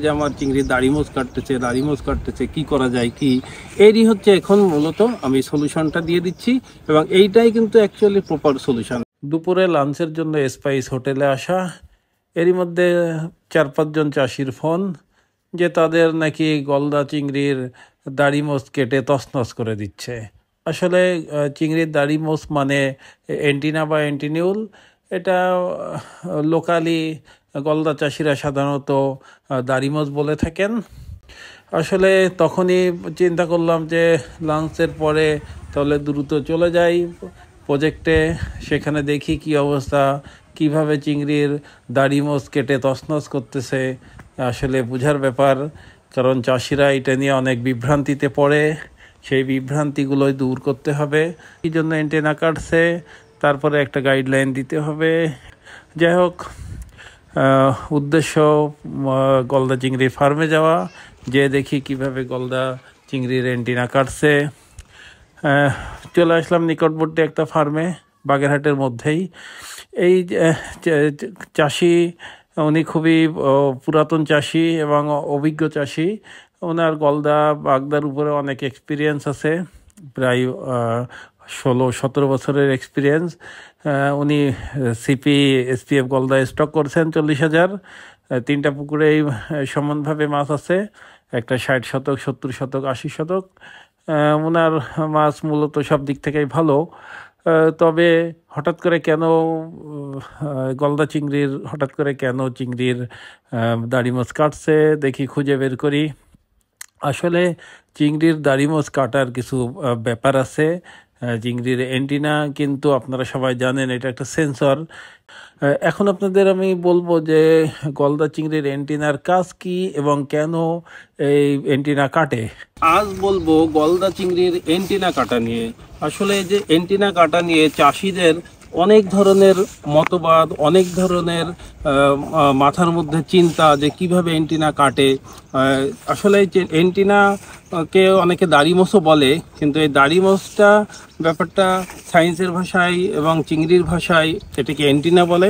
যে আমার চিংড়ির দাড়ি মোচ কাটতেছে কি করা যায় কি এরই হচ্ছে এখন মূলত আমি সলিউশনটা দিয়ে দিচ্ছি এবং এইটাই কিন্তু অ্যাকচুয়ালি প্রপার সলিউশন। দুপুরে লাঞ্চের জন্য স্পাইস হোটেলে আসা, এরই মধ্যে 4-5 জন চাষির ফোন যে তাদের নাকি গলদা চিংড়ির দাড়ি মোচ কেটে তছনছ করে দিচ্ছে। আসলে চিংড়ির দাড়ি মোচ মানে এন্টিনা বা এন্টিনিউল, এটা লোকালি গলদা চাষিরা সাধারণত দাড়ি মোচ বলে থাকেন। আসলে তখনই চিন্তা করলাম যে লাঞ্চের পরে তাহলে দ্রুত চলে যাই প্রজেক্টে, সেখানে দেখি কি অবস্থা, কিভাবে চিংড়ির দাড়ি মোচ কেটে তছনছ করতেছে। আসলে বোঝার ব্যাপার, কারণ চাষিরা এটা নিয়ে অনেক বিভ্রান্তিতে পড়ে, সেই বিভ্রান্তিগুলোই দূর করতে হবে। এই জন্য এন্টেনা কাটছে, তারপরে একটা গাইডলাইন দিতে হবে। যাই হোক, উদ্দেশ্য গলদা চিংড়ি ফার্মে যাওয়া, যে দেখি কিভাবে গলদা চিংড়ির এন্টিনা কাটছে। চলে আসলাম নিকটবর্তী একটা ফার্মে, বাগেরহাটের মধ্যেই। এই চাষি, উনি খুবই পুরাতন চাষি এবং অভিজ্ঞ চাষি। ওনার গলদা বাগদার উপরে অনেক এক্সপিরিয়েন্স আছে, প্রায় 16-17 বছরের এক্সপিরিয়েন্স। উনি সিপি এসপিএফ গলদা স্টক করছেন 40,000। 3টা পুকুরেই সমানভাবে মাছ আছে, একটা 60 শতক, 70 শতক, 80 শতক। ওনার মাছ মূলত সব দিক থেকেই ভালো। তবে হঠাৎ করে কেন চিংড়ির দাড়ি মোচ কাটছে দেখি, খুঁজে বের করি। আসলে চিংড়ির দাড়ি মোচ কাটার কিছু ব্যাপার আছে। চিংড়ির এন্টিনা কিন্তু আপনারা সবাই জানেন এটা একটা সেন্সর। এখন আপনাদের আমি বলবো যে গলদা চিংড়ির এন্টিনার কাজ কি এবং কেন এই এন্টিনা কাটে। আজ বলবো গলদা চিংড়ির এন্টিনা কাটা নিয়ে। আসলে যে এন্টিনা কাটা নিয়ে চাষিদের অনেক ধরনের মতবাদ, অনেক ধরনের মাথার মধ্যে চিন্তা যে কিভাবে এন্টিনা কাটে। আসলে যে এন্টিনাকে অনেকে দাড়ি মোচও বলে, কিন্তু এই দাড়ি মোচটা ব্যাপারটা সায়েন্সের ভাষায় এবং চিংড়ির ভাষায় এটাকে এন্টিনা বলে।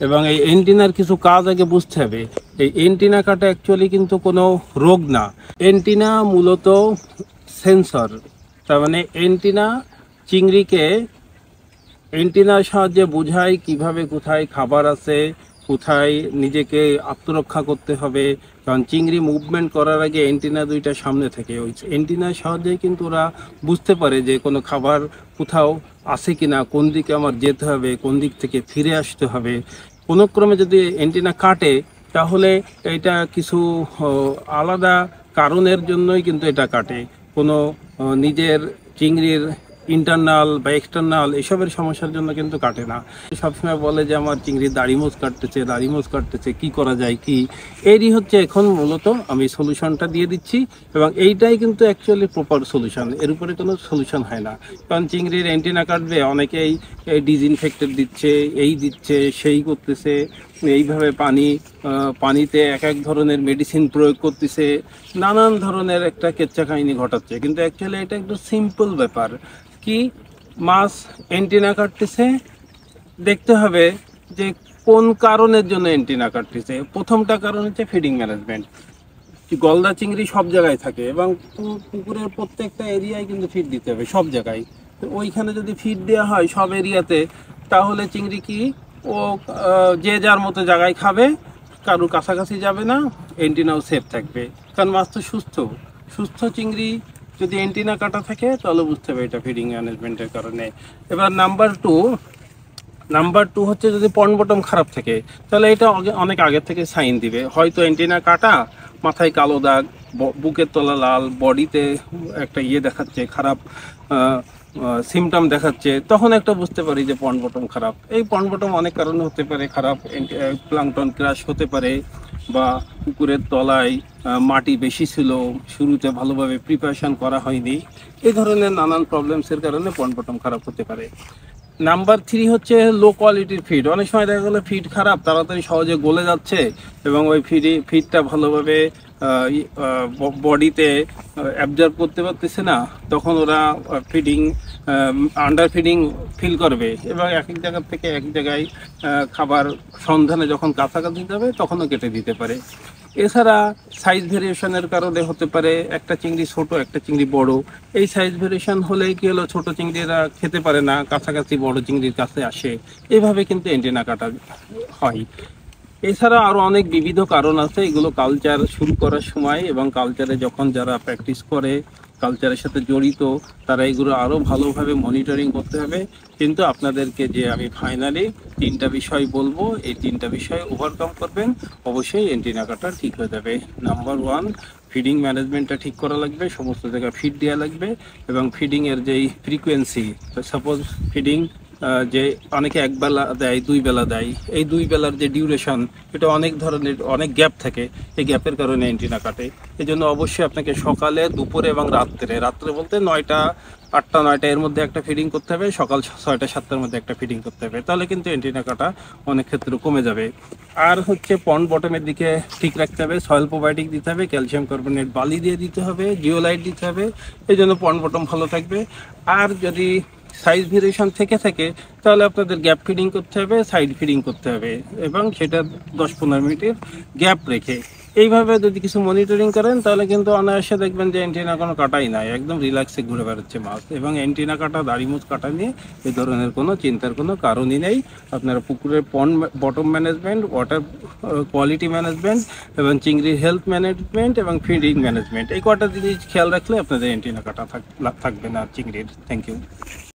এবং এই এন্টিনার কিছু কাজ আগে বুঝতে হবে। এই এন্টিনা কাটা অ্যাকচুয়ালি কিন্তু কোনো রোগ না। এন্টিনা মূলত সেন্সর। তার মানে এন্টিনা চিংড়িকে এন্টিনার সাহায্যে বোঝায় কিভাবে কোথায় খাবার আছে, কোথায় নিজেকে আত্মরক্ষা করতে হবে। কারণ চিংড়ি মুভমেন্ট করার আগে এন্টিনা দুইটা সামনে থাকে, ওই এন্টিনার সাহায্যে কিন্তু ওরা বুঝতে পারে যে কোনো খাবার কোথাও আছে কিনা, কোন দিকে আমার যেতে হবে, কোন দিক থেকে ফিরে আসতে হবে। কোনো ক্রমে যদি এন্টিনা কাটে তাহলে এটা কিছু আলাদা কারণের জন্যই কিন্তু এটা কাটে, কোনো নিজের চিংড়ির ইন্টারনাল বা এক্সটার্নাল এসবের সমস্যার জন্য কিন্তু কাটে না। সবসময় বলে যে আমার চিংড়ির দাড়ি মোচ কাটতেছে কি করা যায় কি, এরই হচ্ছে এখন মূলত আমি সলিউশনটা দিয়ে দিচ্ছি এবং এইটাই কিন্তু অ্যাকচুয়ালি প্রপার সলিউশন। এর উপরে কোনো সলিউশন হয় না। কারণ চিংড়ির অ্যান্টিনা কাটবে, অনেকেই ডিসইনফেক্টেড দিচ্ছে, এই দিচ্ছে, সেই করতেছে, এইভাবে পানিতে এক এক ধরনের মেডিসিন প্রয়োগ করতেছে, নানান ধরনের একটা কেচ্চা কাহিনী ঘটাচ্ছে। কিন্তু অ্যাকচুয়ালি এটা একটু সিম্পল ব্যাপার। কি, মাছ এন্টিনা কাটতেছে, দেখতে হবে যে কোন কারণের জন্য এন্টিনা কাটতেছে। প্রথমটা কারণ হচ্ছে ফিডিং ম্যানেজমেন্ট। গলদা চিংড়ি সব জায়গায় থাকে এবং পুকুরের প্রত্যেকটা এরিয়ায় কিন্তু ফিড দিতে হবে, সব জায়গায়। তো ওইখানে যদি ফিড দেওয়া হয় সব এরিয়াতে, তাহলে চিংড়ি কি ও যে যার মতো জায়গায় খাবে, কারুর কাছাকাছি যাবে না, এন্টিনাও সেফ থাকবে। কারণ মাছ তো সুস্থ চিংড়ি যদি এন্টিনা কাটা থাকে তাহলে বুঝতে হবে এটা ফিডিং ম্যানেজমেন্টের কারণে। এবার নাম্বার টু হচ্ছে যদি পন্ড বটম খারাপ থাকে তাহলে এটা অনেক আগের থেকে সাইন দিবে। হয়তো এন্টিনা কাটা, মাথায় কালো দাগ, বুকের তলা লাল, বডিতে একটা দেখাচ্ছে, খারাপ সিমটম দেখাচ্ছে, তখন একটা বুঝতে পারি যে পন্ড বটম খারাপ। এই পন্ড বটম অনেক কারণে হতে পারে খারাপ, প্লাঙ্কটন ক্রাশ হতে পারে, বা পুকুরের তলায় মাটি বেশি ছিল, শুরুতে ভালোভাবে প্রিপারেশন করা হয়নি, এই ধরনের নানান প্রবলেমসের কারণে পন্ড বটম খারাপ হতে পারে। নাম্বার 3 হচ্ছে লো কোয়ালিটির ফিড। অনেক সময় দেখা গেলো ফিড খারাপ, তাড়াতাড়ি সহজে গলে যাচ্ছে এবং ওই ফিডটা ভালোভাবে বডিতে অ্যাবজর্ব করতে পারতেছে না, তখন ওরা আন্ডার ফিডিং ফিল করবে এবং এক এক জায়গা থেকে এক জায়গায় খাবার সন্ধানে যখন কাছাকাছি যাবে তখনও কেটে দিতে পারে। এছাড়া সাইজ ভেরিয়েশনের কারণে হতে পারে একটা চিংড়ি ছোট একটা চিংড়ি বড়। এই সাইজ ভেরিয়েশন হলে কি হলো, ছোট চিংড়িরা খেতে পারে না, কাছাকাছি বড় চিংড়ির কাছে আসে, এইভাবে কিন্তু এন্টেনা কাটা হয়। এছাড়া আরো অনেক বিবিধ কারণ আছে, এগুলো কালচার শুরু করার সময় এবং কালচারে যখন যারা প্র্যাকটিস করে, কালচারের সাথে জড়িত, তারা এগুলো আরো ভালোভাবে মনিটরিং করতে হবে। কিন্তু আপনাদেরকে যে আমি ফাইনালি তিনটা বিষয় বলবো, এই তিনটা বিষয় ওভারকাম করবেন, অবশ্যই এন্টিনা কাটা ঠিক হয়ে যাবে। নাম্বার ওয়ান, ফিডিং ম্যানেজমেন্টটা ঠিক করা লাগবে, সমস্ত জায়গায় ফিড দেওয়া লাগবে, এবং ফিডিং এর যেই ফ্রিকোয়েন্সি, সাপোজ ফিডিং যে অনেকে এক বেলা দেয়, দুই বেলা দেয়, এই দুই বেলার যে ডিউরেশন, এটা অনেক ধরনের অনেক গ্যাপ থাকে, এই গ্যাপের কারণে এন্টিনা কাটে। এই জন্য অবশ্যই আপনাকে সকালে, দুপুরে এবং রাত্রে বলতে 9টা 8টা 9টা এর মধ্যে একটা ফিডিং করতে হবে, সকাল 6টা 7টার মধ্যে একটা ফিডিং করতে হবে, তাহলে কিন্তু এন্টিনা কাটা অনেক ক্ষেত্রে কমে যাবে। আর হচ্ছে পন্ড বটমের দিকে ঠিক রাখতে হবে, সয়েল প্রোবায়োটিক দিতে হবে, ক্যালসিয়াম কার্বনেট বালি দিয়ে দিতে হবে, জিওলাইট দিতে হবে, এই জন্য পন্ড বটম ভালো থাকবে। আর যদি সাইজ ভেরিয়েশন থেকে থাকে, তাহলে আপনাদের গ্যাপ ফিডিং করতে হবে, সাইড ফিডিং করতে হবে, এবং সেটা 10-15 মিনিটের গ্যাপ রেখে। এইভাবে যদি কিছু মনিটরিং করেন, তাহলে কিন্তু অনায়াসে দেখবেন যে এন্টিনা কোনো কাটাই নাই, একদম রিল্যাক্সে ঘুরে বেড়াচ্ছে মাছ। এবং এন্টিনা কাটা, দাড়ি মুছ কাটা নিয়ে এই ধরনের কোনো চিন্তার কোনো কারণই নেই। আপনারা পুকুরের pond bottom management, water quality management, এবং চিংড়ির হেলথ ম্যানেজমেন্ট এবং ফিডিং ম্যানেজমেন্ট, এই কটা জিনিস খেয়াল রাখলে আপনাদের এন্টিনা কাটা থাকবে না চিংড়ির। Thank you.